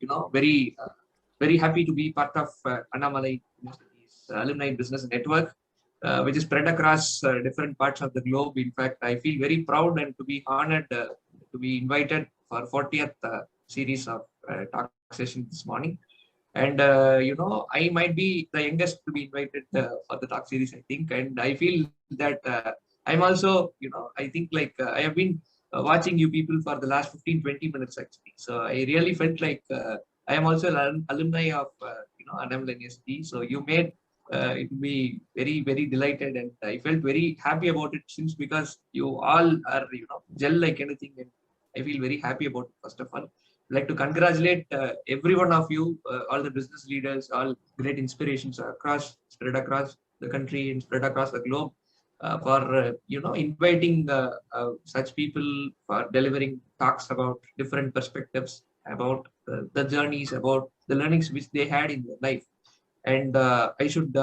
very happy to be part of Annamalai University's Alumni Business Network, which is spread across different parts of the globe. In fact, I feel very proud and to be honored to be invited for 40th series of talk session this morning. And I might be the youngest to be invited for the talk series, I think. And I feel that I'm also, I think like I have been watching you people for the last 15, 20 minutes actually. So I really felt like I am also an alumni of, Annamalai University. So you made it be very, very delighted, and I felt very happy about it since because you all are, gel like anything. And I feel very happy about it, first of all like to congratulate every one of you, all the business leaders, all great inspirations spread across the country and spread across the globe, for inviting such people for delivering talks about different perspectives about the journeys, about the learnings which they had in their life. And I should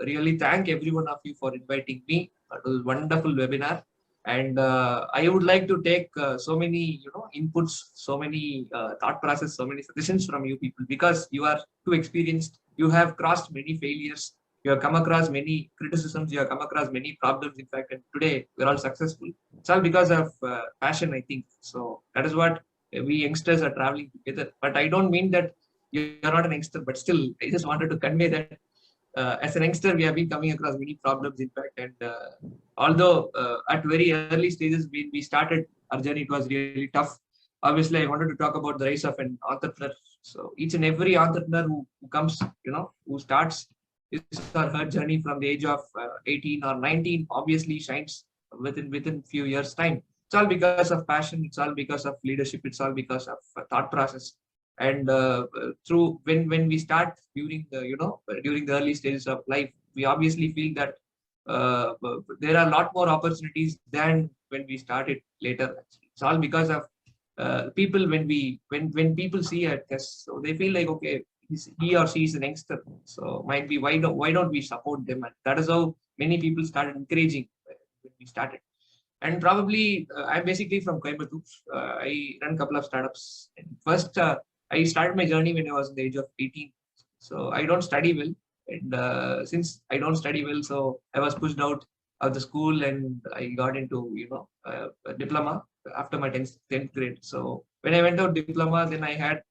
really thank every one of you for inviting me to this wonderful webinar. And I would like to take so many, inputs, so many thought process, so many suggestions from you people, because you are too experienced. You have crossed many failures. You have come across many criticisms. You have come across many problems. In fact, and today we're all successful. It's all because of passion, I think. So that is what we youngsters are traveling together. But I don't mean that you're not an youngster, but still, I just wanted to convey that as an youngster, we have been coming across many problems, in fact. And although at very early stages, when we started our journey, it was really tough. Obviously, I wanted to talk about the rise of an entrepreneur. So each and every entrepreneur who comes, who starts his or her journey from the age of 18 or 19, obviously shines within few years' time. It's all because of passion. It's all because of leadership. It's all because of thought process. And through when we start during the early stages of life, we obviously feel that there are a lot more opportunities than when we started later. Actually, it's all because of people. When people see a test, so they feel like, okay, he or she is an youngster, so might be, why don't we support them? And that is how many people started encouraging when we started. And probably I'm basically from Coimbatore. I run a couple of startups. And first, I started my journey when I was in the age of 18. So I don't study well. And since I don't study well, so I was pushed out of the school, and I got into, a diploma after my 10th grade. So when I went out diploma, then I had,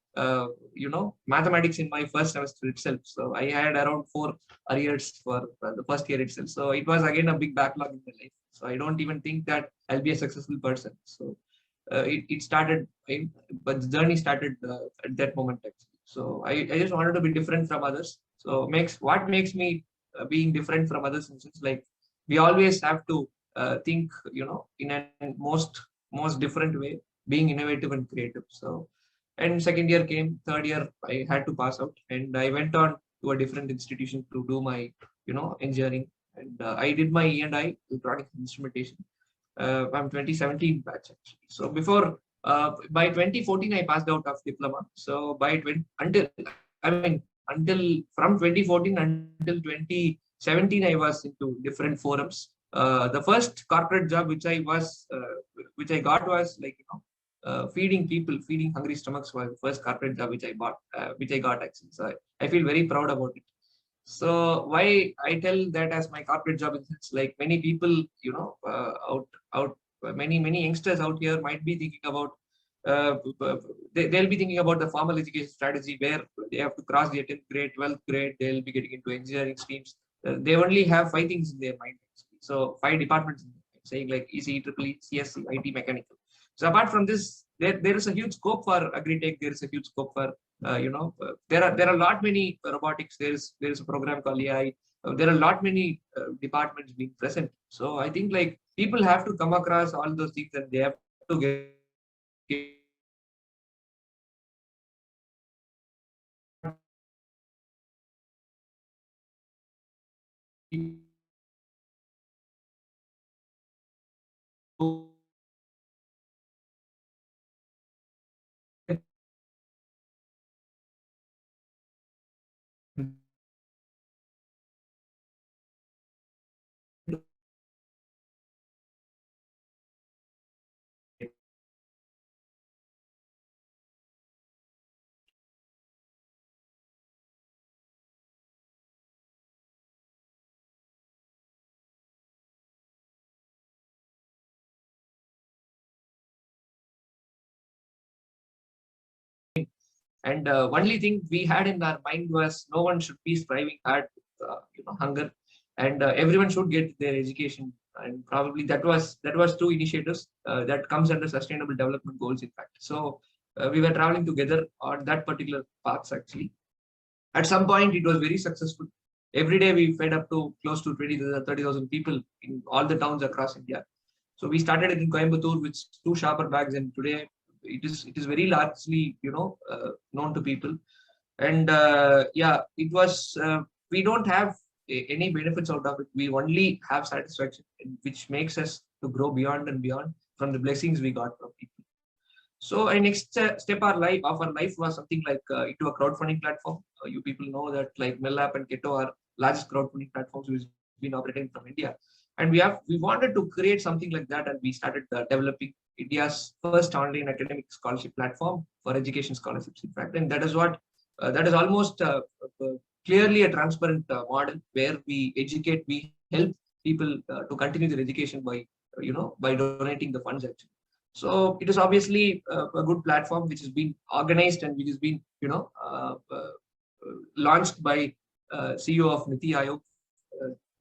mathematics in my first semester itself. So I had around 4 arrears for the first year itself. So it was again a big backlog in my life. So I don't even think that I'll be a successful person. So it started, but the journey started at that moment actually. So I just wanted to be different from others. So what makes me being different from others, in sense like we always have to think, in a most different way, being innovative and creative. So, and second year came, third year I had to pass out, and I went on to a different institution to do my, engineering. And I did my E&I, electronic instrumentation. I'm 2017 batch actually. So before, by 2014, I passed out of diploma. So by 20, until from 2014 until 2017, I was into different forums. The first corporate job which I got was like, feeding people, feeding hungry stomachs was the first corporate job which I got actually. So I feel very proud about it. So why I tell that as my corporate job is, it's like many people, out many youngsters out here might be thinking about, uh, they'll be thinking about the formal education strategy where they have to cross the 10th grade, 12th grade, they'll be getting into engineering streams. They only have five things in their mind. So five departments, saying like ECE, EEE, CSC, IT, mechanical. So apart from this, there is a huge scope for agri-tech. There is a huge scope for, there are a lot many robotics. There is a program called AI. There are a lot many departments being present. So I think like people have to come across all those things, and they have to get And only thing we had in our mind was no one should be striving hard with, hunger, and everyone should get their education. And probably that was two initiatives that comes under sustainable development goals, in fact. So we were traveling together on that particular paths actually. At some point, it was very successful. Every day we fed up to close to 20 to 30,000 people in all the towns across India. So we started it in Coimbatore with two shopper bags, and today it is very largely known to people. And yeah, it was we don't have any benefits out of it. We only have satisfaction, which makes us to grow beyond and beyond from the blessings we got from people. So a next step of our life was something like into a crowdfunding platform. You people know that like MellApp and Keto are largest crowdfunding platforms which have been operating from India, and we wanted to create something like that, and we started developing India's first online academic scholarship platform for education scholarships. In fact, and that is what that is almost clearly a transparent model where we educate, we help people to continue their education by by donating the funds actually. So it is obviously a good platform which has been organized and which has been launched by CEO of Niti Aayog,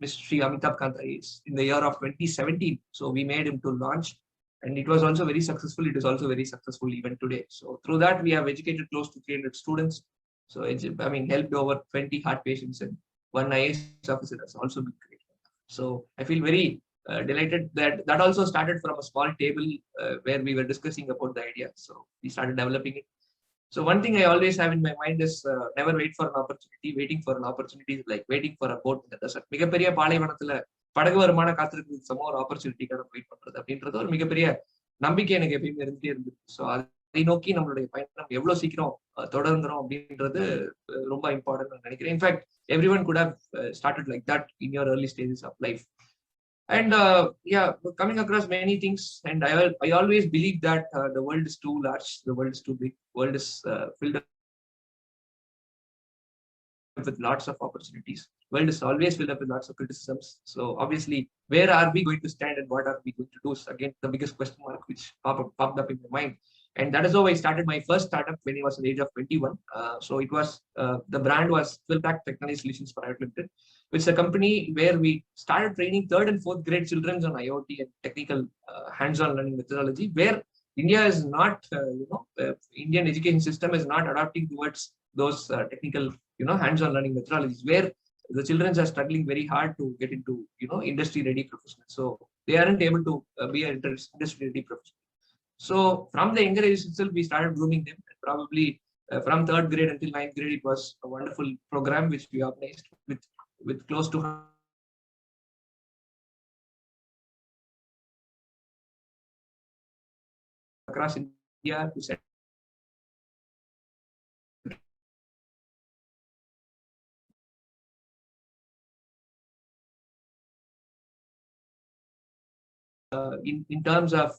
Mr. Shri Amitabh Kant IAS, in the year of 2017. So we made him to launch, and it was also very successful. It is also very successful even today. So through that, we have educated close to 300 students. So it's, I mean, helped over 20 heart patients, and one IAS officer has also been created. So I feel very delighted that that also started from a small table where we were discussing about the idea. So we started developing it. So one thing I always have in my mind is never wait for an opportunity. Waiting for an opportunity is like waiting for a boat in the desert. மிகப்பெரிய பாலைவனத்துல படகு வருமான காத்திருக்கு சம ஒரு ஆப்பர்ச்சுனிட்டிக்கான wait பண்றது அப்படின்றது ஒரு மிகப்பெரிய நம்பிக்கை எனக்கு எப்பயுமே இருந்துட்டே இருந்தது. ஸோ அதை நோக்கி நம்மளுடைய பயணம் எவ்வளவு சீக்கிரம் தொடர்ந்துரும் அப்படின்றது ரொம்ப இம்பார்ட்டன்ட் நினைக்கிறேன். In fact everyone could have started like that in your early stages of life. And yeah, coming across many things, and I always believe that the world is too large, the world is too big, world is filled up with lots of opportunities. World is always filled up with lots of criticisms. So obviously, where are we going to stand and what are we going to do? So again, the biggest question mark which popped up in my mind. And that is how I started my first startup when I was at the age of 21. So it was the brand was Philpack Technology Solutions Private Limited, which is a company where we started training third and fourth grade children on IoT and technical hands-on learning methodology, where India is not, Indian education system is not adapting towards those technical, hands-on learning methodologies, where the children are struggling very hard to get into, industry-ready professionals. So they aren't able to be an industry-ready professional. So from the younger age itself, we started grooming them. And probably from third grade until ninth grade, it was a wonderful program which we organized with close to across India to set in terms of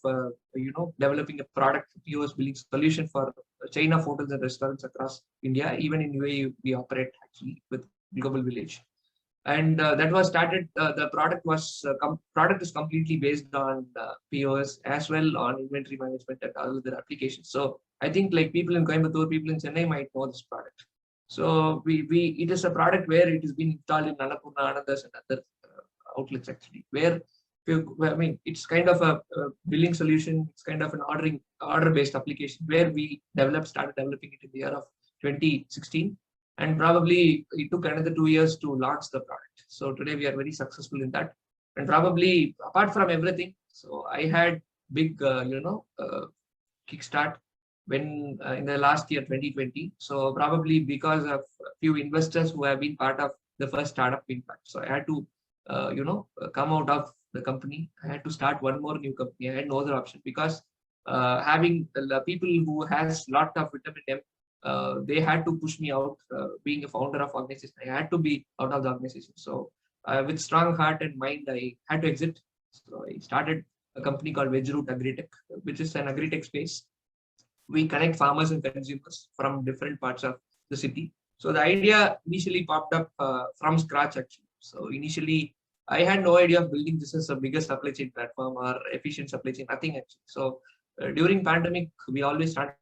developing a product POS billing solution for a chain of hotels and restaurants across India. Even in UAE, we operate actually with Global Village, and that was started. The product is completely based on POS as well on inventory management and other applications. So I think like people in Coimbatore, people in Chennai might know this product. So it is a product where it has been installed in Annapurna, Anandas and other outlets actually, where I mean, it's kind of a billing solution. It's kind of an order-based application where we started developing it in the year of 2016, and probably it took another 2 years to launch the product. So today we are very successful in that. And probably apart from everything, so I had big, kickstart when in the last year 2020. So probably because of a few investors who have been part of the first startup impact. So I had to, come out of the company. I had to start one more new company. I had no other option because having the people who has lot of vitamin M, they had to push me out. Being a founder of organization, I had to be out of the organization. So with strong heart and mind, I had to exit. So I started a company called Veggroot Agritech, which is an agritech space. We connect farmers and consumers from different parts of the city. So the idea initially popped up from scratch actually. So initially I had no idea of building this as a bigger supply chain platform or efficient supply chain, nothing actually. So during pandemic, we always started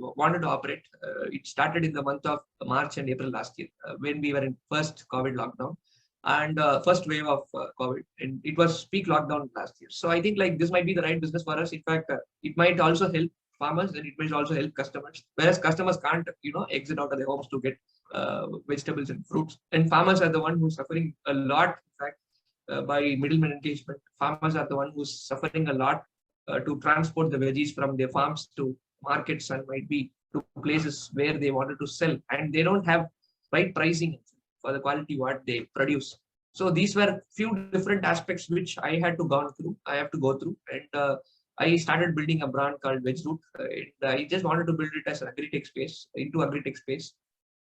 wanted to operate. It started in the month of March and April last year when we were in first COVID lockdown and first wave of COVID, and it was peak lockdown last year. So I think like this might be the right business for us. In fact, it might also help farmers and it might also help customers. Whereas customers can't, exit out of their homes to get vegetables and fruits, and farmers are the one who's suffering a lot. In fact, by middleman engagement, farmers are the one who's suffering a lot to transport the veggies from their farms to markets and might be to places where they wanted to sell, and they don't have right pricing for the quality what they produce. So these were few different aspects which I had to I have to go through, and I started building a brand called VegRoot. And I just wanted to build it as an agri-tech space, into agri-tech space.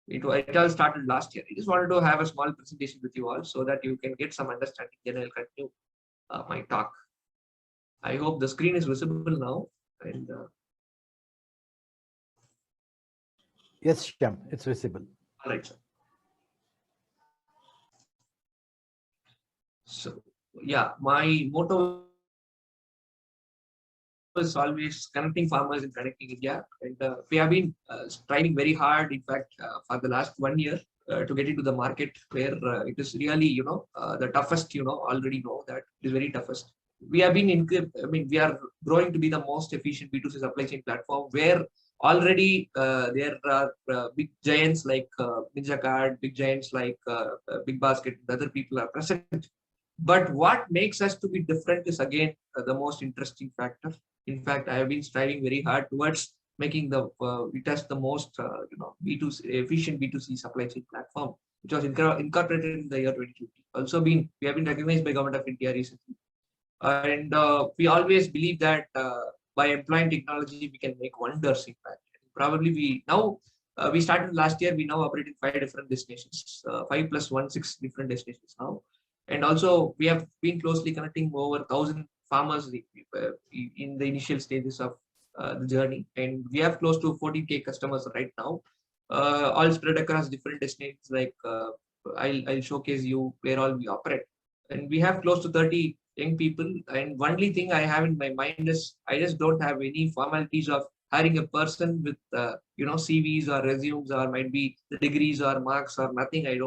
It all started last year. I just wanted to have a small presentation with you all so that you can get some understanding. Then I'll continue my talk. I hope the screen is visible now. And yes, Shyam, it's visible. all right, sir. So yeah, my motto is always connecting farmers and connecting India, and we have been striving very hard. In fact, for the last 1 year to get into the market where it is really, the toughest. Already know that it is very toughest. We have been we are growing to be the most efficient B2C supply chain platform where already there are big giants like Ninja Card, big giants like Big Basket, and other people are present. But what makes us to be different is again the most interesting factor. In fact, I have been striving very hard towards making it as the most B2C efficient B2C supply chain platform, which was incorporated in the year 2020. Also, we have been recognized by Government of India recently, and we always believe that by employing technology we can make wonders. In fact, probably we started last year. We now operate in 5 different destinations, 5 plus 1, 6 different destinations now. And also, we have been closely connecting over 1,000 farmers in the initial stages of the journey. And we have close to 40K customers right now, all spread across different destinations. Like I'll showcase you where all we operate. And we have close to 30 young people. And only thing I have in my mind is I just don't have any formalities of hiring a person with CVs or resumes or might be the degrees or marks or nothing. I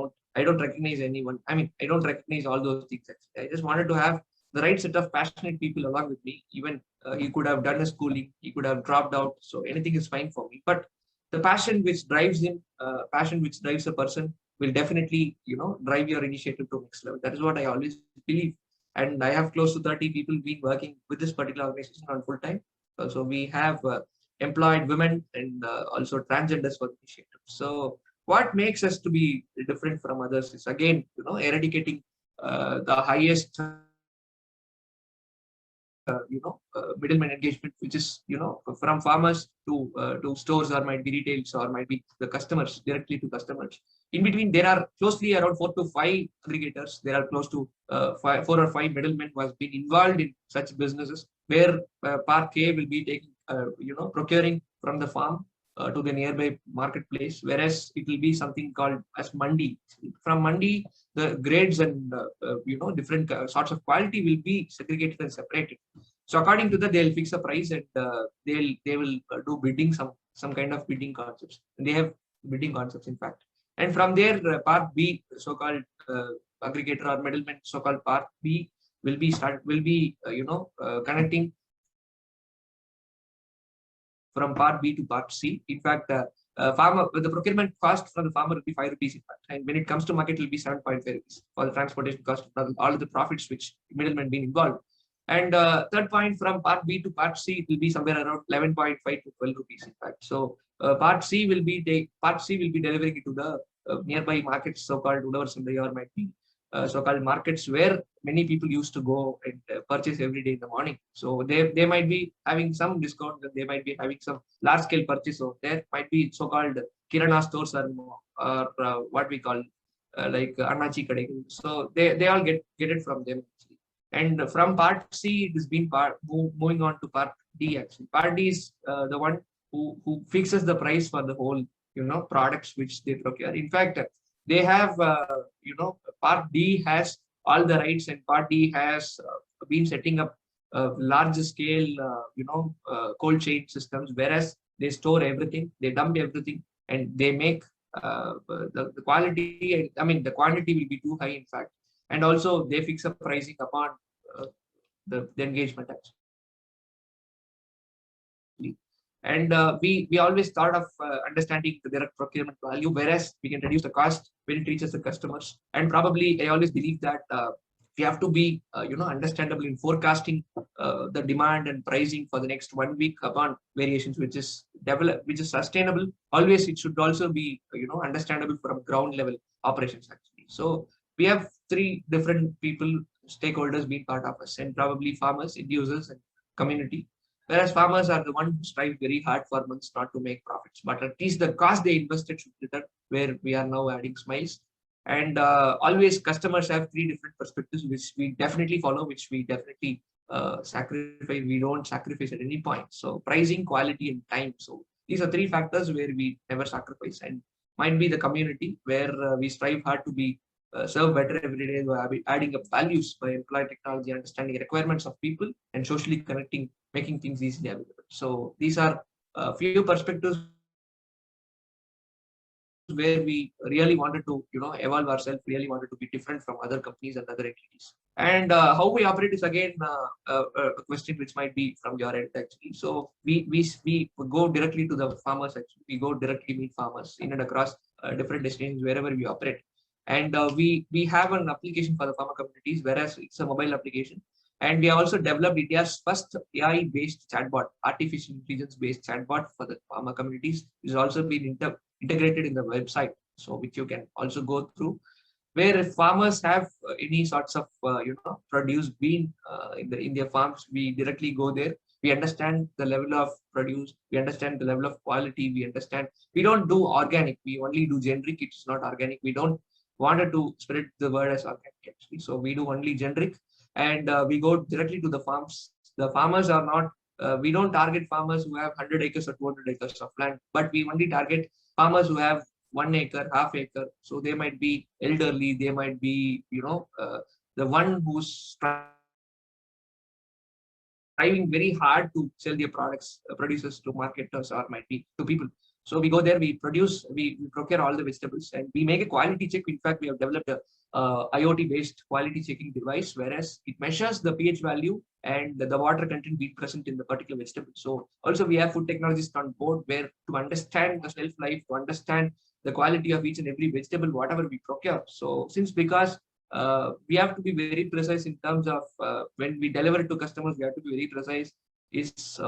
don't recognize anyone. I don't recognize all those things. Actually. I just wanted to have the right set of passionate people along with me. Even he could have done a schooling, he could have dropped out. So anything is fine for me. But the passion which drives him, passion which drives a person will definitely, drive your initiative to next level. That is what I always believe. And I have close to 30 people been working with this particular organization on full time. So we have employed women and also transgenders for the initiative. So what makes us to be different from others is again, eradicating the highest, middleman engagement, which is, from farmers to stores or might be retails or might be the customers, directly to customers. In between, there are closely around 4 to 5 aggregators. There are close to 4 or 5 middlemen who has been involved in such businesses where part K will be taking, procuring from the farm to the nearby marketplace, whereas it will be something called as mandi. From mandi, the grades and different sorts of quality will be segregated and separated. So according to that, they'll fix a price and they will do bidding, some kind of bidding concepts. And they have bidding concepts, in fact. And from there, part B, so-called aggregator or middleman, so-called part B will be connecting from part B to part C. In fact, the procurement cost for the farmer will be 5 rupees, in fact. And when it comes to market, it will be 7.5 rupees for the transportation cost, all of the profits which middlemen being involved. And third point, from part B to part C, it will be somewhere around 11.5 to 12 rupees, in fact. So part C will be delivering it to the nearby markets, so-called Udavars in the year might be so-called markets where many people used to go and purchase every day in the morning. So they might be having some discounts and they might be having some large-scale purchase. So there might be so-called Kirana stores or what we call like Annachi Kadai. So they all get it from them. Actually. And from part C, it has been moving on to part D. Actually, part D is the one who fixes the price for the whole products which they procure. In fact, they have part D has all the rights, and part D has been setting up large scale cold chain systems, whereas they store everything, they dump everything, and they make the quality. I mean, the quantity will be too high, in fact, and also they fix a pricing upon uh, the engagement actually. And we always thought of understanding the direct procurement value, whereas we can reduce the cost when it reaches the customers. And probably I always believe that we have to be understandable in forecasting the demand and pricing for the next 1 week upon variations, which is sustainable. Always it should also be understandable from ground level operations actually. So we have three different people, stakeholders being part of us, and probably farmers, end users, and community. Whereas farmers are the ones who strive very hard for months not to make profits, but at least the cost they invested should return, where we are now adding smiles. And always customers have three different perspectives, which we definitely follow, which we definitely sacrifice. We don't sacrifice at any point. So pricing, quality, and time. So these are three factors where we never sacrifice. And might be the community where we strive hard to be serve better every day by adding up values by employing technology, understanding requirements of people, and socially connecting, making things easily available. So these are a few perspectives where we really wanted to evolve ourselves, really wanted to be different from other companies and other entities. And how we operate is again a question which might be from your end actually. So we go directly to the farmers actually. We go directly meet farmers in and across different destinations wherever we operate. And we have an application for the farmer communities, whereas it's a mobile application. And we have also developed India's first AI-based chatbot, artificial intelligence-based chatbot for the farmer communities. It's also been integrated in the website, so which you can also go through. Where if farmers have any sorts of produce being in their farms, we directly go there. We understand the level of produce. We understand the level of quality. We understand. We don't do organic. We only do generic. It's not organic. We don't wanted to spread the word as organic actually. So we do only generic. And we go directly to the farms. The farmers are not, we don't target farmers who have 100 acres or 200 acres of land, but we only target farmers who have 1 acre, half acre. So they might be elderly, they might be, the one who's striving very hard to sell their products, producers to marketers, or might be to people. So we go there, we produce, we procure all the vegetables, and we make a quality check. In fact, we have developed a IoT-based quality checking device, whereas it measures the pH value and the water content being present in the particular vegetable. So also we have food technologists on board, where to understand the shelf life, to understand the quality of each and every vegetable, whatever we procure. So because we have to be very precise in terms of when we deliver it to customers, we have to be very precise. It's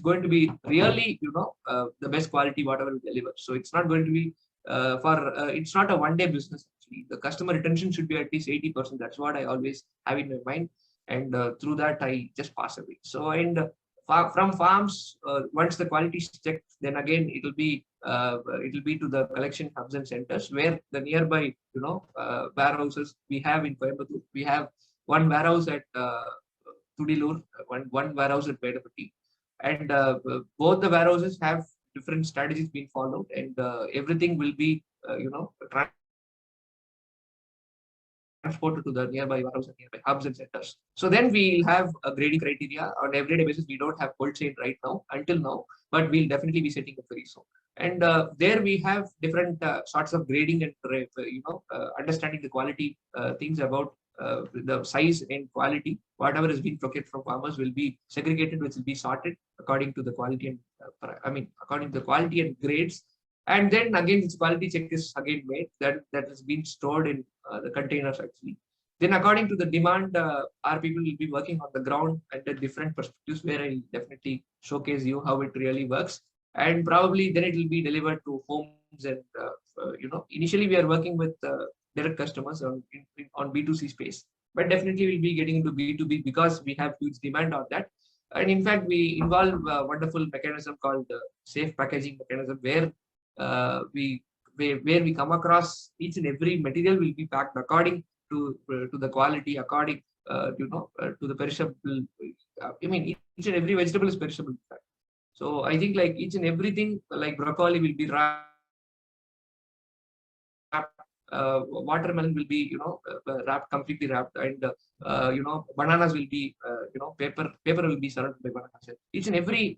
going to be really the best quality whatever we deliver. So it's not going to be it's not a one-day business actually. The customer retention should be at least 80%. That's what I always have in my mind, and through that I just pass away. So and from farms, once the quality is checked, then again it'll be to the collection hubs and centers, where the nearby warehouses we have in Coimbatore. We have one warehouse at Tudilur, one warehouse at Vedapatti, and both the warehouses have different strategies being followed, and everything will be transported to the nearby warehouse and nearby hubs and centers. So then we'll have a grading criteria on everyday basis. We don't have cold chain right now, until now, but we'll definitely be setting up very soon. And there we have different sorts of grading and understanding the quality things about the size and quality. Whatever has been procured from farmers will be segregated, which will be sorted according to the quality and according to the quality and grades. And then again, this quality check is again made, that has been stored in the containers actually. Then according to the demand, our people will be working on the ground at the different perspectives, where I'll definitely showcase you how it really works. And probably then it will be delivered to homes. And initially we are working with direct customers on B2C space, but definitely we'll be getting into B2B because we have huge demand on that. And in fact, we involve a wonderful mechanism called safe packaging mechanism, where we come across each and every material will be packed according to the quality, according to the perishable. Each and every vegetable is perishable. So I think like each and everything, like broccoli will be wrapped watermelon will be, wrapped, completely wrapped, and bananas will be, paper will be surrounded by bananas. Each and every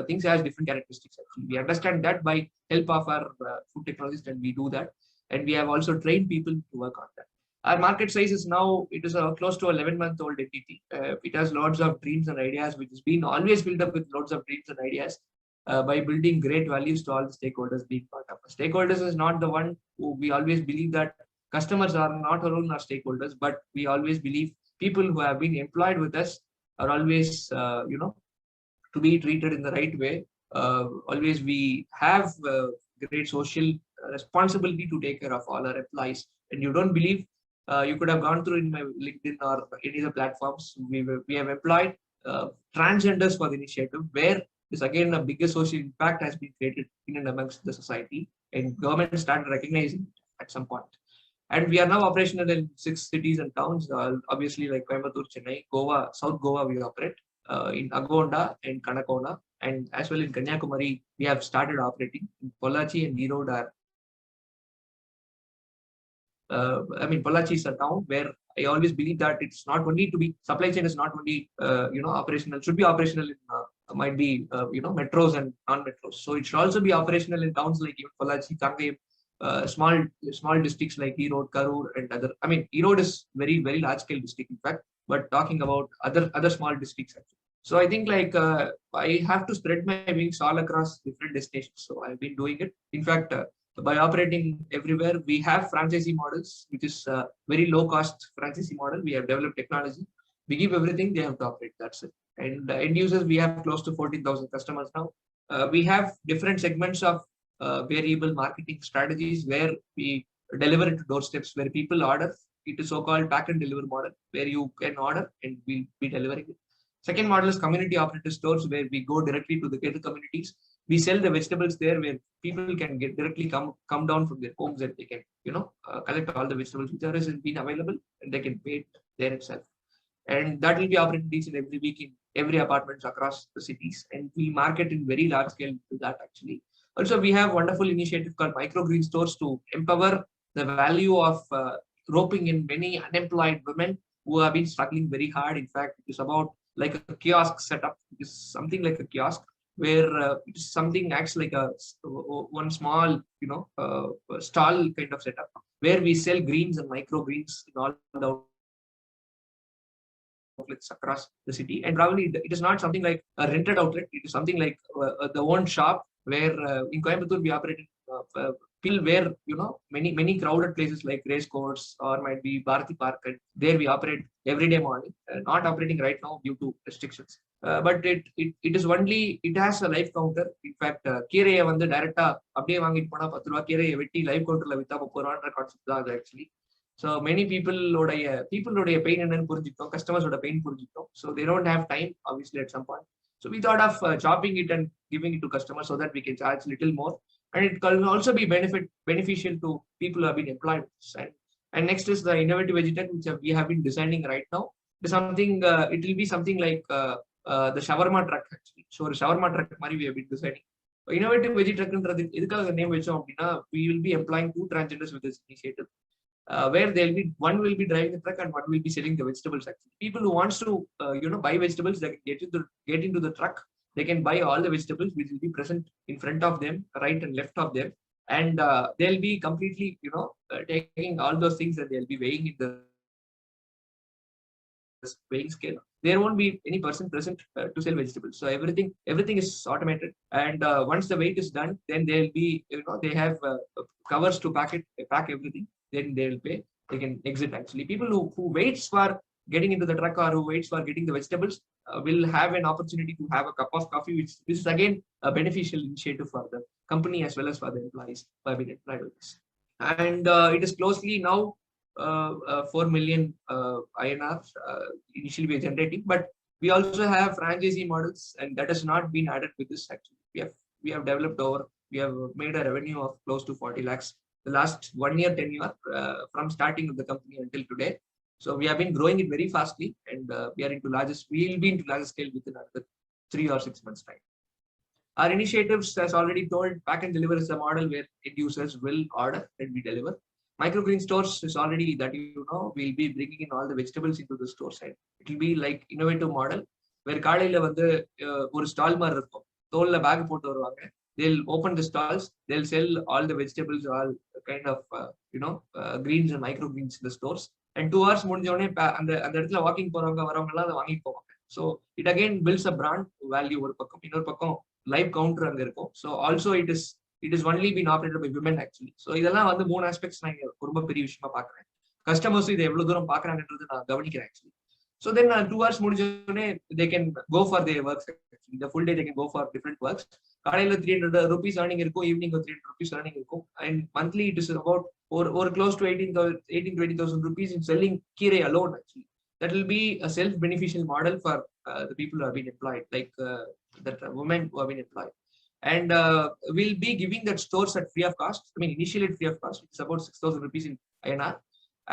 things has different characteristics. Actually, we understand that by help of our food technologists, and we do that, and we have also trained people to work on that. Our market size is now, it is a close to 11-month-old entity. It has lots of dreams and ideas, which has been always built up with lots of dreams and ideas, by building great values to all the stakeholders being part of us. Stakeholders is not the one who we always believe that customers are not alone our stakeholders, but we always believe people who have been employed with us are always, to be treated in the right way. Always we have great social responsibility to take care of all our employees. And you don't believe, you could have gone through in my LinkedIn or any other platforms. We have employed transgenders for the initiative, where this again a bigger social impact has been created in and amongst the society, and government started recognizing it at some point. And we are now operational in 6 cities and towns. Obviously, like Coimbatore, Chennai, Goa, South Goa, we operate in Agonda and Kanakona, and as well in Kanyakumari, we have started operating. In Pollachi and Erode Pollachi is a town where I always believe that it's not only to be supply chain is not only operational, should be operational in might be metros and non-metros. So it should also be operational in towns like even Pollachi, Tangayam, small districts like Erode, Karur, and other. Erode is very large scale district in fact, but talking about other small districts actually. So I think like I have to spread my wings all across different destinations. So I've been doing it. In fact, by operating everywhere, we have franchisee models, which is very low cost franchisee model. We have developed technology. We give everything, they have to operate. That's it. And end users, we have close to 14,000 customers now. We have different segments of variable marketing strategies where we deliver it to doorsteps where people order. It is so-called pack and deliver model, where you can order and we'll be delivering it. Second model is community operated stores, where we go directly to the communities. We sell the vegetables there, where people can get directly come down from their homes, and they can collect all the vegetables which are been available, and they can pay it there itself. And that will be operated each and every week in every apartments across the cities, and we market in very large scale to that actually. Also, we have wonderful initiative called microgreen stores to empower the value of roping in many unemployed women who have been struggling very hard. In fact, it is about like a kiosk setup. It is something like a kiosk where it is something acts like a one small stall kind of setup where we sell greens and microgreens in all the outlets across the city. And probably it is not something like a rented outlet. It is something like the own shop where in Coimbatore we operate people where many crowded places like race course or might be Bharati Park, and there we operate every day morning. Not operating right now due to restrictions, but it is only, it has a live counter. In fact, கீரையை வந்து டைரக்டா அப்படியே வாங்கிட்டு போனா 10 ரூபாய், கீரையை வெட்டி live கவுண்டர்ல வித்தா 30 ரூபான்ற கான்செப்ட் தான் அது actually. So many peopleோடைய பெயின் என்னன்னு புரிஞ்சுக்கிட்டோம், கஸ்டமர்ஸோட பெயின் புரிஞ்சுக்கிட்டோம். So they don't have time obviously at some point. So we thought of chopping it and giving it to customers so that we can charge little more, and it can also be beneficial to people who have been employed. And next is the innovative vegetech, which we have been designing right now. It is something. It will be something like the shawarma truck actually. So a shawarma truck mari we have been designing. Innovative vegetech என்றது எதுக்காக name வெச்சோம் அப்படின்னா, we will be employing 2 transgenders with this initiative. Where one will be driving the truck and one will be selling the vegetables actually. People who wants to buy vegetables, they can get into the truck. They can buy all the vegetables which will be present in front of them, right and left of them, and they'll be completely taking all those things, and they'll be weighing in the weighing scale. There won't be any person present to sell vegetables. So everything is automated, and once the weight is done, then they'll be they have covers to pack everything. Then they will pay. They can exit actually. People who waits for getting into the truck or who waits for getting the vegetables will have an opportunity to have a cup of coffee, which is again a beneficial initiative for the company as well as for the employees who have been employed with this. And it is closely now 4 million INR initially we are generating, but we also have franchisee models, and that has not been added with this actually. We have developed we have made a revenue of close to 40 lakhs the last 1 year tenure from starting of the company until today. So we have been growing it very fastly, and we will be into larger scale within another 3 or 6 months time. Our initiatives, as already told, pack and deliver is a model where end users will order and we deliver. Microgreen stores is already that, we'll be bringing in all the vegetables into the store side. It will be like innovative model where காலையில வந்து ஒரு stall மாதிரி இருக்கும், தோல்ல back போட்டு வருவாங்க. They'll open the stalls, they'll sell all the vegetables, all kind of greens and microgreens in the stores. And 2 hours முடிஞ்ச உடனே அந்த இடத்துல வாக்கிங் போறவங்க வரவங்க எல்லாம் அதை வாங்கிட்டு போவாங்க. So it again builds a brand value ஒரு பக்கம், இன்னொரு பக்கம் லைவ் கவுண்டர் அங்க இருக்கும். So also it is only been operated by women actually. So இதெல்லாம் வந்து 3 aspects நான் ரொம்ப பெரிய விஷயமா பாக்குறேன். கஸ்டமர்ஸ் இதை எவ்வளவு தூரம் பாக்குறாங்கன்றது நான் கவனிக்கிறேன் actually. So then 2 hours முடிஞ்ச உடனே they can go for their works actually. The full day they can go for different works. காலையில 300 rupees earning இருக்கும், ஈவினிங் 300 rupees earning இருக்கும். And monthly it is about or close to 18 to 20,000 rupees in selling kீரை alone actually. That will be a self-beneficial model for the people who have been employed, like that women who have been employed. And we'll be giving that stores at free of cost. I mean, initially at free of cost. It's about 6,000 rupees in INR.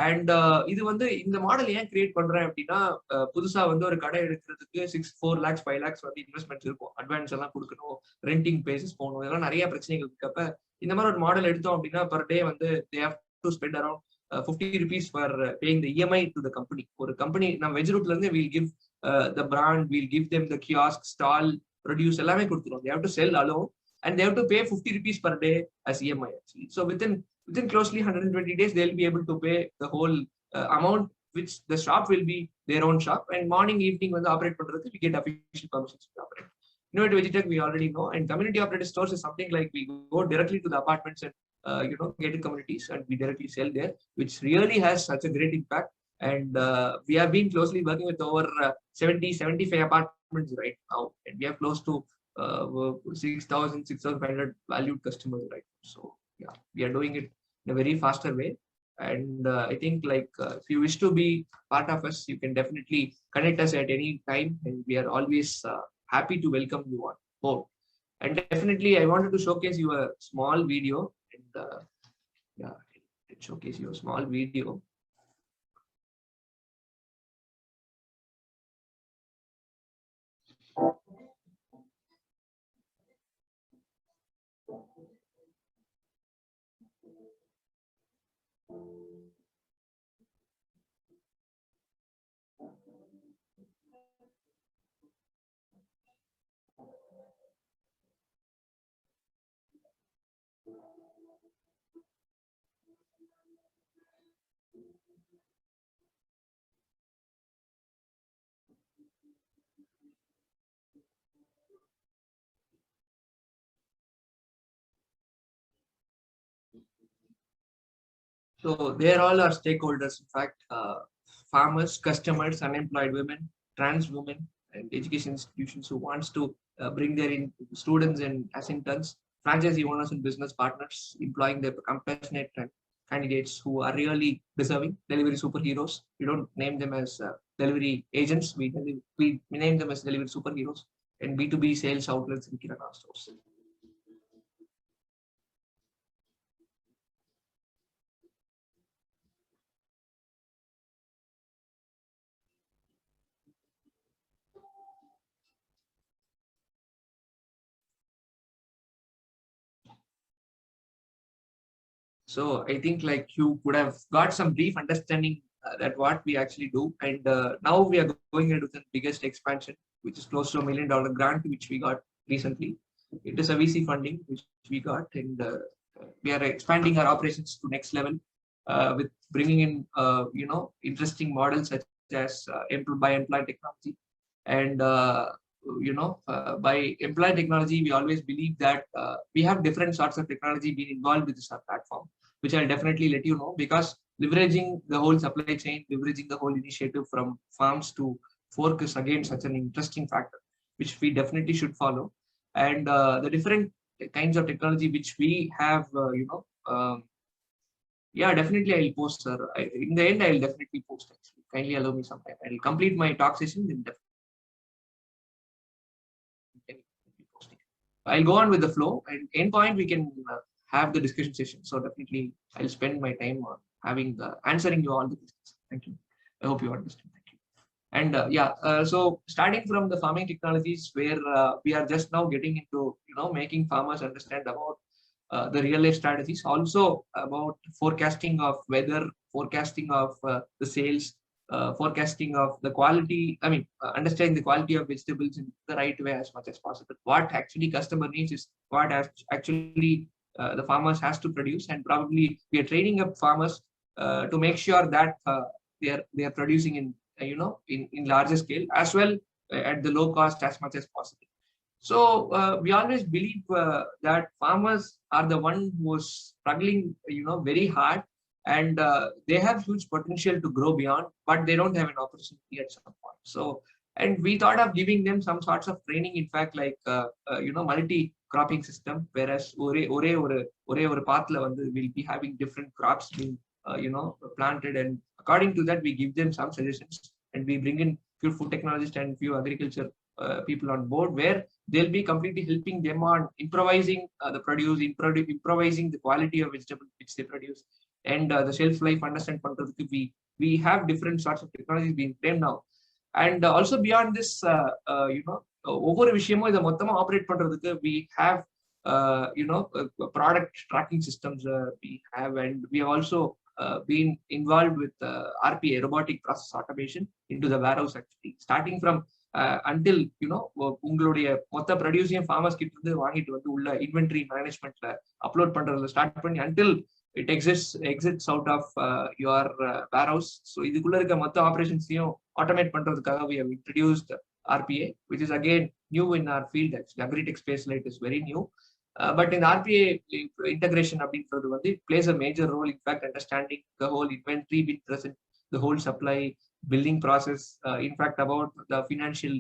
And இது வந்து இந்த model ஏன் create பண்றேன் அப்படின்னா, புதுசா வந்து ஒரு கடை எடுக்கிறதுக்கு 4 lakhs 5 lakhs வந்து இன்வெஸ்ட்மெண்ட்ஸ் இருக்கும், அட்வான்ஸ் எல்லாம் கொடுக்கணும், ரெண்டிங் பேசஸ் போகணும், இதெல்லாம் நிறைய பிரச்சனைகள் இருக்கப்ப இந்த மாதிரி ஒரு மாடல் எடுத்தோம் அப்படின்னா பர் டே வந்து they have to spend around 50 rupees for paying the EMI to the company. ஒரு கம்பெனி நம்ம வெஜ் ரூட்ல இருந்து we'll give the brand, we'll give them the kiosk, stall, produce எல்லாமே கொடுத்துருவோம். They have to sell alone and they have to pay 50 rupees per day as EMI actually. So within closely 120 days they'll be able to pay the whole amount, which the shop will be their own shop, and morning evening when the operate பண்றதுக்கு we get official permissions to operate. Innovative Vegitech we already know, and community operated stores is something like we go directly to the apartments and gated communities and we directly sell there, which really has such a great impact. And we have been closely working with over 75 apartments right now, and we have close to 6,500 valued customers right now. So yeah, we are doing it in a very faster way. And I think like if you wish to be part of us, you can definitely connect us at any time, and we are always happy to welcome you on board. And definitely I wanted to showcase you a small video, and yeah, showcase you a small video. So they're all our stakeholders, in fact, farmers, customers, unemployed women, trans women, and education institutions who wants to bring their students and as interns, franchisee owners and business partners, employing their compassionate candidates who are really deserving, delivery superheroes. We don't name them as delivery agents, we name them as delivery superheroes, and B2B sales outlets in Kirana stores. So I think like you could have got some brief understanding that what we actually do, and now we are going into the biggest expansion, which is close to $1 million grant which we got recently. It is a VC funding which we got, and we are expanding our operations to next level with bringing in interesting models such as by employee technology. And by employee technology, we always believe that we have different sorts of technology being involved with this platform, which I'll definitely let you know, because leveraging the whole supply chain, leveraging the whole initiative from farms to fork is again such an interesting factor, which we definitely should follow. And the different kinds of technology which we have, yeah, definitely I'll post, sir. In the end, I'll definitely post actually. Kindly allow me some time. I'll complete my talk session, then definitely I'll go on with the flow, and end point we can have the discussion session. So definitely I'll spend my time on answering you all the questions. Thank you. I hope you understand. Thank you. And so starting from the farming technologies, where we are just now getting into making farmers understand about the real life strategies, also about forecasting of weather, forecasting of the sales, forecasting of the quality. I mean, understanding the quality of vegetables in the right way as much as possible. What actually customer needs is what actually the farmers has to produce, and probably we are training up farmers to make sure that they are producing in in larger scale as well, at the low cost as much as possible. So we always believe that farmers are the one who's struggling, very hard, and they have huge potential to grow beyond, but they don't have an opportunity at some point. So, and we thought of giving them some sorts of training. In fact, like multi cropping system, whereas ஒரே ஒரு pathல வந்து will be having different crops being planted, and according to that we give them some suggestions, and we bring in few food technologists and few agriculture people on board, where they'll be completely helping them on improvising the produce, improvising the quality of vegetable which they produce, and the shelf life understand பண்றதுக்கு we have different sorts of technologies being trained now. And also beyond this, ஒவ்வொரு விஷயமும் இதை மொத்தமா operate பண்றதுக்கு we have product tracking systems we have, and we have also been involved with RPA, robotic process automation, into the warehouse, actually starting from until உங்களுடைய மொத்த producing farmers கிட்ட இருந்து வாங்கிட்டு வந்து உள்ள இன்வென்டரி மேனேஜ்மெண்ட்ல அப்லோட் பண்றதுல ஸ்டார்ட் பண்ணி until it exits out of your warehouse. So இதுக்குள்ள இருக்க மொத்த ஆபரேஷன்ஸையும் ஆட்டோமேட் பண்றதுக்காக we have introduced RPA, which is again new in our field. Actually, Agri-Tech space light is very new. But in RPA integration அப்படின்றது வந்து it plays a major role. In fact, understanding the whole inventory being present, the whole supply building process, in fact about the financial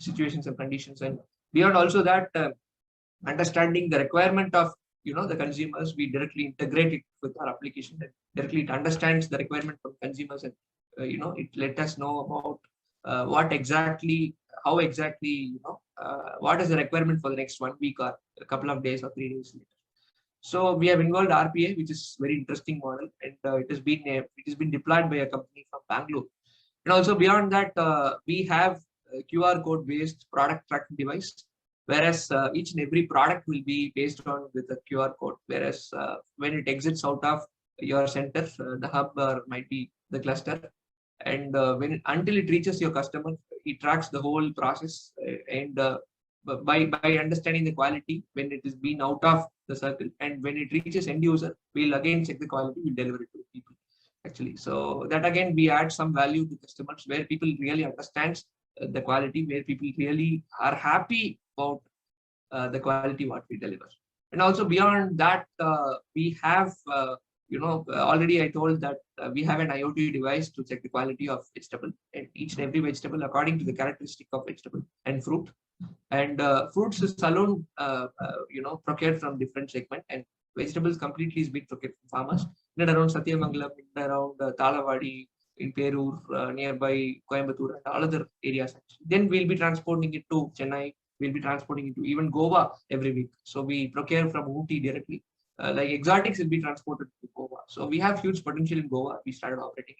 situations and conditions, and beyond also that, understanding the requirement of the consumers, we directly integrate it with our application, and directly it understands the requirement from consumers, and it let us know about what exactly, how exactly, what is the requirement for the next 1 week or a couple of days or 3 days later. So we have involved RPA, which is very interesting model, and it has been deployed by a company from Bangalore. And also beyond that, we have a QR code based product tracking device, whereas each and every product will be based on with a QR code, whereas when it exits out of your center, the hub, or might be the cluster, and until it reaches your customer, it tracks the whole process, and by understanding the quality when it is being out of the circle, and when it reaches end user, we'll again check the quality, we'll deliver it to people, actually. So that again we add some value to customers, where people really understands the quality, where people really are happy about the quality what we deliver. And also beyond that, we have already I told that we have an IoT device to check the quality of vegetable, and each and every vegetable according to the characteristic of vegetable and fruit. And fruits is alone procured from different segment, and vegetables completely is being procured from farmers in and around Satyamangalam, in around Talavadi, in Perur, nearby Coimbatore, and all other areas. Then we'll be transporting it to Chennai, we'll be transporting it to even Goa every week. So we procure from Ooty directly. Like exotics will be transported to Goa. So we have huge potential in Goa. We started operating,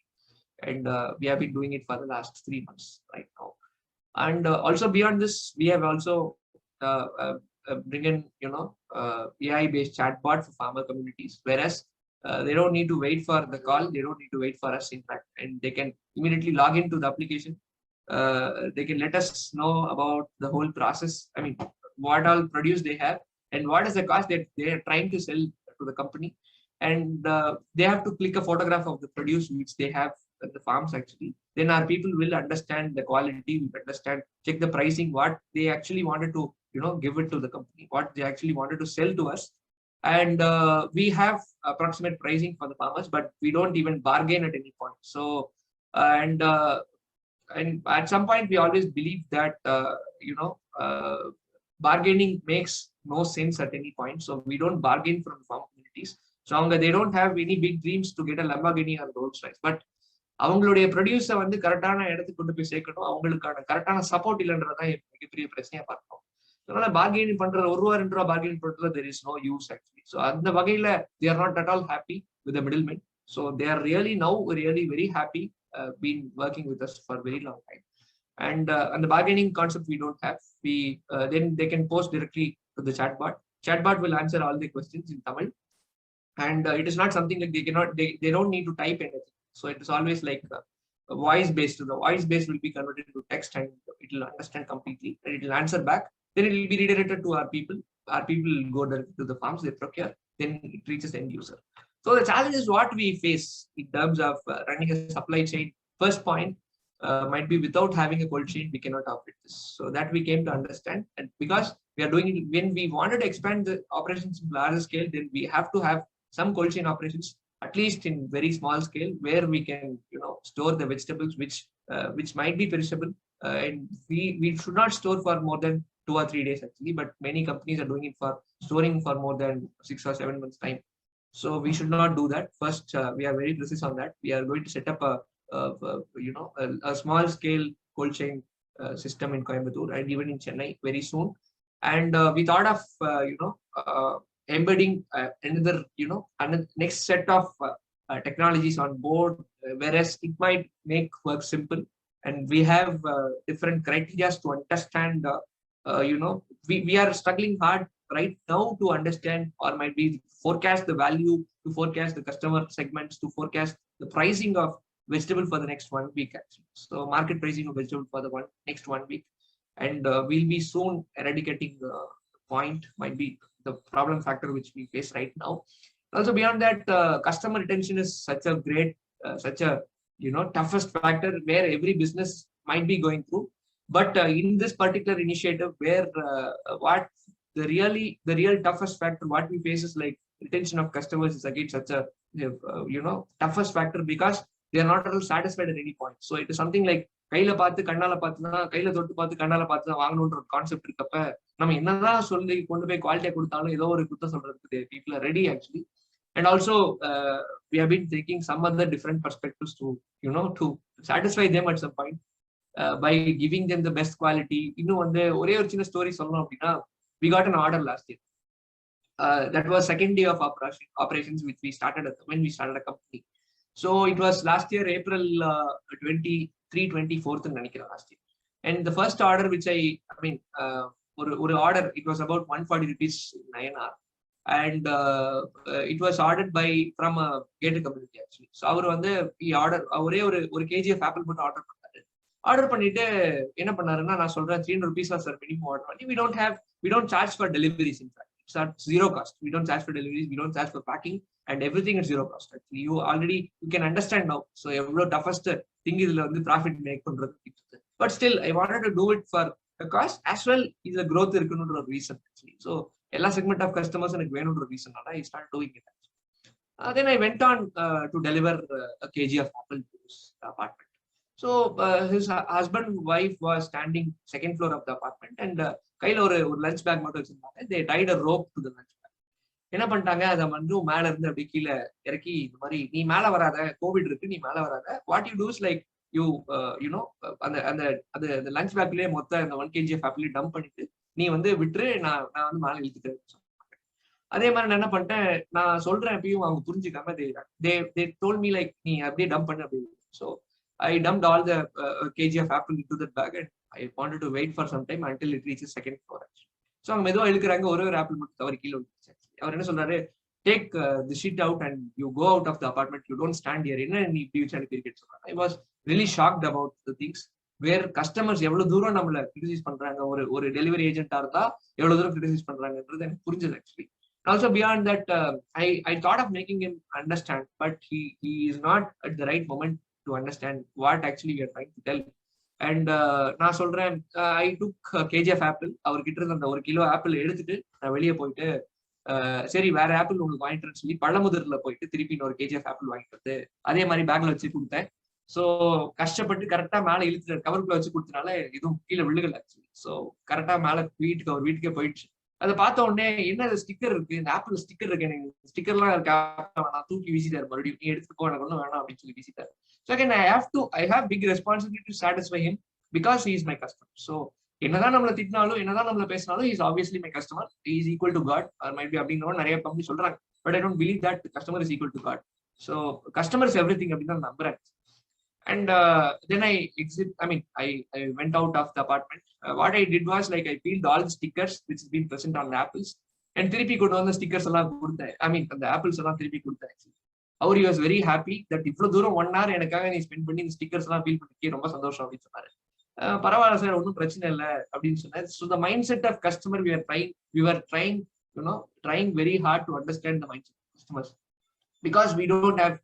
and we have been doing it for the last 3 months right now. And also beyond this, we have also bring in AI-based chatbot for farmer communities, whereas they don't need to wait for the call, they don't need to wait for us, in fact, and they can immediately log into the application. They can let us know about the whole process. I mean, what all produce they have, and what is the cost that they are trying to sell to the company, and they have to click a photograph of the produce which they have at the farms, actually. Then our people will understand the quality, will understand, check the pricing, what they actually wanted to give it to the company, what they actually wanted to sell to us. And we have approximate pricing for the farmers, but we don't even bargain at any point. So and at some point we always believe that bargaining makes no sense at any point, so we don't bargain from farm communities. So they don't have any big dreams to get a Lamborghini or Rolls Royce, but அவங்களுடைய ப்ரொடியூஸை வந்து கரெக்டான இடத்துக்கு கொண்டு போய் சேர்க்கணும், அவங்களுக்கான கரெக்டான support இல்லைன்றதான் மிகப்பெரிய பிரச்சனையா பார்க்கணும். அதனால பார்கெனிங் பண்றது, ₹1 பார்கெனிங் பண்றதுல there is no use, actually. So அந்த வகையில they are not at all happy with the middlemen. So they are really now really very happy, been working with us for a very long time. And the bargaining concept we don't have. We then they can post directly to the chatbot, Chatbot will answer all the questions in Tamil. And it is not something like they don't need to type anything. So it is always like voice based. The voice based will be converted to text and it will understand completely and it will answer back. Then it will be redirected to our people. Our people will go to the farms, they procure, then it reaches the end user. So the challenge is what we face in terms of running a supply chain. First point might be without having a cold chain, we cannot operate this. So that we came to understand. And because we are doing it, when we wanted to expand the operations in larger scale, then we have to have some cold chain operations, at least in very small scale, where we can, store the vegetables which might be perishable, and we should not store for more than 2 or 3 days actually. But many companies are doing it for storing for more than 6 or 7 months time. So we should not do that. First, we are very precise on that. We are going to set up a small scale cold chain system in Coimbatore and even in Chennai very soon. And we thought of embedding another next set of technologies on board, whereas it might make work simple. And we have different criteria to understand. We are struggling hard right now to understand or might be forecast the value, to forecast the customer segments, to forecast the pricing of vegetable for the next 1 week actually. So market pricing of vegetable for the next 1 week. And we'll be soon eradicating the point, might be the problem factor which we face right now. Also beyond that, customer retention is such a great, toughest factor where every business might be going through. But in this particular initiative, where what the real toughest factor what we face is like retention of customers is again such a toughest factor, because they are not at all satisfied at any point. So it is something like கையில பார்த்து கண்ணால பார்த்துனா கையில தொட்டு பார்த்து கண்ணால பார்த்து தான் வாங்கணுன்ற ஒரு கான்செப்ட் இருக்கப்ப நம்ம என்னதான் சொல்லி கொண்டு போய் குவாலிட்டியா கொடுத்தாலும் ஏதோ ஒரு குத்தம் சொல்றதுக்கு people are ready actually. And also we have been taking some other different perspectives to satisfy them at some point by giving them the best quality. இன்னும் வந்து ஒரே ஒரு சின்ன ஸ்டோரி சொல்லணும் அப்படின்னா, we got an order last year. That was second day of operations which we started when we started a company. So it was last year April 24th last year. And the first order which or order, it was about 140 rupees in INR. And it was ordered from a gated community actually. So he ordered ஒரு kg of apple மட்டும் order பண்ணாரு. Order பண்ணிட்டு என்ன பண்ணாருன்னா, நான் சொல்றேன் 300 rupees sir minimum order பண்ணி, we don't charge for deliveries. In fact, it's at zero cost. We don't charge for deliveries, we don't charge for packing, and everything is zero cost actually. You can understand now. So எவ்வளவு toughest thing இதுல வந்து profit make பண்றது. But still I wanted to do it for the cost as well is a growth இருக்குன்ற ஒரு reason actually. So எல்லா segment of customers எனக்கு வேணுன்ற reason I started doing it. Then I went on to deliver a kg of apple to his apartment. So his husband and wife was standing second floor of the apartment, and கையில ஒரு lunch bag மட்டும் வச்சிருந்தாங்க. They tied a rope to the lunch bag. என்ன பண்ணிட்டாங்க, அதை வந்து மேல இருந்து அப்படி கீழே இறக்கி இந்த மாதிரி, நீ மேல வராத, கோவிட் இருக்கு, நீ மேல வராத, what you does like you அந்த லஞ்ச் பேக்லயே மொத்த அந்த 1 kg ஆப்பிள் டம்ப் பண்ணிட்டு நீ வந்து விட்டுரு, நான் வந்து மேல இழுத்துட்டேன். அதே மாதிரி நான் என்ன பண்ணிட்டேன், நான் சொல்றேன் எப்பயும் அவங்க புரிஞ்சுக்காம they told me like நீ அப்படியே டம்ப் பண்ணு அப்படி. So I dumped all the kg of apple into that bag, and I wanted to wait for some time until it reaches second floor. So அவங்க மெதுவா இழுக்கிறாங்க, ஒரு ஆப்பிள் மட்டும் தவறி கீழே விழுந்துச்சு. அவர் என்ன சொல்றாரு, take the sheet out and you go out of the apartment, you don't stand here. என்ன நீ இப்படி வச்சு அனுப்பியிருக்கேன்னு சொல்றாங்க. I was really shocked about the things where customers எவ்வளவு தூரம் நம்மள கிரிட்டிசைஸ் பண்றாங்க, ஒரு டெலிவரி ஏஜென்ட்டா இருந்தா எவ்வளவு தூரம் கிரிட்டிசைஸ் பண்றாங்கன்றது எனக்கு புரிஞ்சது actually. Also beyond that, I thought of making him understand, but he is not at the right moment to understand what actually we are trying to tell. And நான் சொல்றேன், I took a kg of apple. அவர்கிட்ட இருந்த அந்த 1 kilo apple எடுத்துட்டு நான் வெளியே போயிட்டு, சரி வேற ஆப்பிள் உங்களுக்கு வாங்கிட்டு சொல்லி பழமுதிர்ல போயிட்டு திருப்பி 1 kg of ஆப்பிள் வாங்கிட்டு அதே மாதிரி பேக்ல வச்சு கொடுத்தேன். ஸோ கஷ்டப்பட்டு கரெக்டா மேல இழுத்து கவருக்குள்ள வச்சு கொடுத்தனால எதுவும் கீழே விழுகல ஆக்சுவலி. ஸோ கரெக்டா மேல அவர் வீட்டுக்கே போயிடுச்சு. அதை பார்த்த உடனே என்ன ஸ்டிக்கர் இருக்கு, இந்த ஆப்பிள் ஸ்டிக்கர் இருக்கு, எனக்கு ஸ்டிக்கர்லாம் இருக்கா, நான் தூக்கி வீசிட்டாரு, மறுபடியும் நீ எடுத்துட்டு போ, எனக்கு ஒன்றும் வேணாம் அப்படின்னு சொல்லி வீசிட்டாரு. So again, I have big responsibility to satisfy him because he is my customer. So என்னதான் நம்மள திட்டினாலும் என்னதான் நம்மள பேசினாலும் he is obviously my customer. He is equal to God or might be அப்படிங்கிற நிறைய கம்பெனி சொல்றாங்க. But I don't believe that the customer is equal to God. So customer is everything அப்படின்னு நான் நம்புறேன். And then I went out of the apartment. What I did was like I peeled all the stickers which has been present on the apples, and திருப்பி கொண்டு வந்த stickers எல்லாம் கொடுத்தேன். ஐ மீன் அந்த apples எல்லாம் திருப்பி கொடுத்தேன். அவர் வாஸ் வெரி ஹாப்பி தட் இவ்வளவு தூரம் 1 hour எனக்காக நீ ஸ்பெண்ட் பண்ணி இந்த ஸ்டிக்கர்ஸ் எல்லாம் ஃபீல் பண்ணி ரொம்ப சந்தோஷம் அப்படின்னு சொன்னாரு. பரவாயில்ல சார், ஒன்றும் பிரச்சனை இல்லை அப்படின்னு சொன்னார். So the mindset of customer we were trying very hard to understand the mindset of customers, because we don't have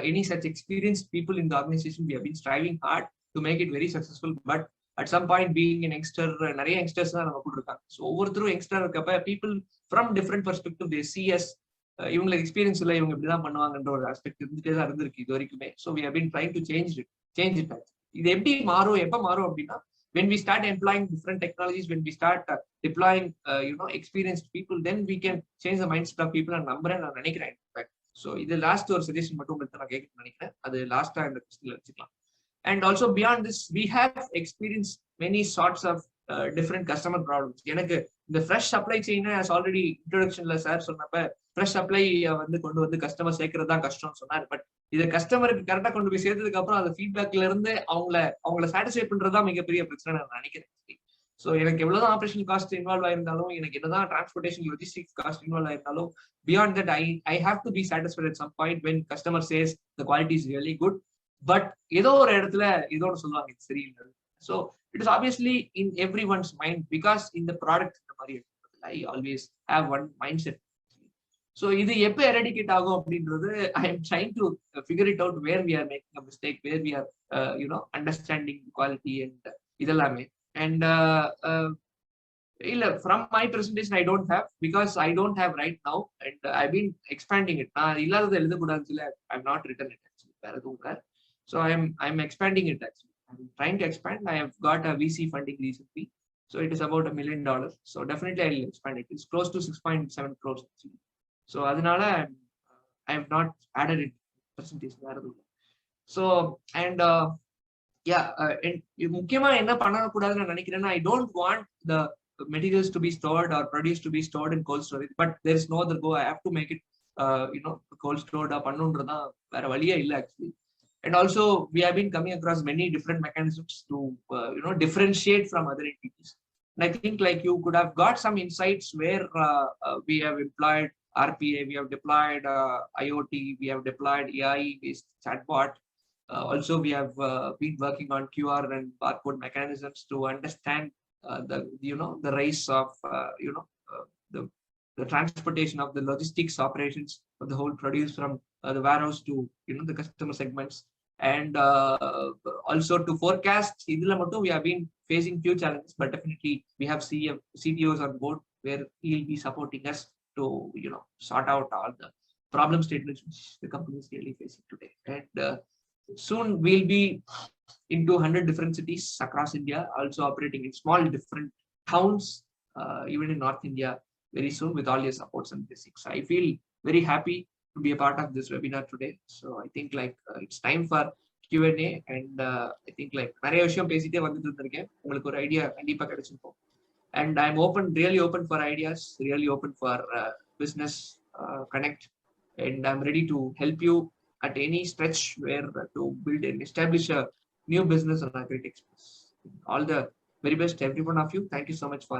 any such experienced people in the organization. We have been striving hard to make it very successful, but at some point being an youngster, நிறைய youngsters தான் நம்ம கூட இருக்காங்க. So ஒவ்வொருத்தரும் youngster இருக்கப்ப people from different perspective they see us. இவங்களுக்கு experience இல்லை, இவங்க இப்படிதான் பண்ணுவாங்கன்ற ஒரு ஆஸ்பெக்ட் இருந்துட்டே தான் இருந்திருக்கு இது வரைக்குமே. So we have been trying to change it. இது எப்படி மாறும், எப்ப மாறும் அப்படின்னா, when we start employing different technologies, when we start deploying experienced people, then we can change the mindset of people. And நம்புறேன், நான் நினைக்கிறேன். ஸோ இது லாஸ்ட் ஒரு சஜஷன் மட்டும் உங்களுக்கு நான் கேட்க நினைக்கிறேன். அது லாஸ்டா இந்த கொஸ்டின்ல வச்சுக்கலாம். And also beyond this, we have experienced many sorts of different customer problems. எனக்கு இந்த ஃப்ரெஷ் சப்ளை செயின் ஆல்ரெடி இன்ட்ரோடக்ஷன்ல சார் சொன்னப்ப ஃப்ரெஷ் சப்ளை கொண்டு வந்து கஸ்டமர் சேர்க்கறது தான் கஷ்டம்னு சொன்னார். பட் இதை கஸ்டமருக்கு கரெக்டா கொண்டு போய் சேர்த்ததுக்கு அப்புறம் அந்த ஃபீட்பேக்ல இருந்து அவங்கள சாட்டிஸ்ஃபை பண்றதுதான் மிகப்பெரிய பிரச்சனை நான் நினைக்கிறேன். ஸோ எனக்கு எவ்வளவுதான் ஆப்ரேஷன் காஸ்ட் இன்வால்வ் ஆயிருந்தாலும், எனக்கு என்னதான் டிரான்ஸ்போர்டேஷன் லாஜிஸ்டிக்ஸ் காஸ்ட் இன்வால்வ் ஆயிருந்தாலும், beyond that I have to be satisfied at some point when customer says the quality is really good. But ஏதோ ஒரு இடத்துல இதோட சொல்லுவாங்க இது சரியில்லை. So it is obviously in every one's mind, because இந்த product இந்த மாதிரி I always have one mindset. So இது எப்போ எரடிகேட் ஆகும் அப்படின்றது I am trying to figure it out where we are making a mistake, where we are understanding quality and இதெல்லாமே. And from my presentation I don't have, because I don't have right now, and I've been expanding it. நான் இல்லாதது எழுத கூடாதுல I've not written it actually. வேற எதுவும். So I'm expanding it actually. I'm trying to expand. I have got a VC funding recently, so it is about $1 million. So definitely I'll expand it. It's close to 6.7 crores actually. So அதனால I have not added it presentation வேற எதுவும். So and முக்கியமா என்ன பண்ணக்கூடாதுன்னு நான் நினைக்கிறேன்னா, I don't want the materials to be stored or produced to be stored in cold storage, but there is no other go. I have to make it cold stored பண்ணுன்றதா வேற வழியே இல்லை actually. And also we have been coming across many different mechanisms to differentiate from other entities. And I think like you could have got some insights where we have employed RPA, we have deployed IoT, we have deployed AI based chatbot. Also, we have been working on QR and barcode mechanisms to understand the rise of the transportation of the logistics operations of the whole produce from the warehouse to the customer segments, and also to forecast. Idhula mattum we have been facing few challenges, but definitely we have CTOs on board where he will be supporting us to sort out all the problem statements which the company is really facing today. And soon we'll be into 100 different cities across India, also operating in small different towns, even in North India very soon, with all your supports and basics. I feel very happy to be a part of this webinar today. So I think like it's time for Q&A, and I think like நிறைய விஷயம் பேசிட்டே வந்துட்டு இருந்திருக்கேன். உங்களுக்கு ஒரு idea கண்டிப்பா கிடைச்சிருக்கும். And I'm really open for ideas, really open for business connect, and I'm ready to help you at any stretch where to build and establish a new business on Agri Express. All the very best to every one of you. Thank you so much for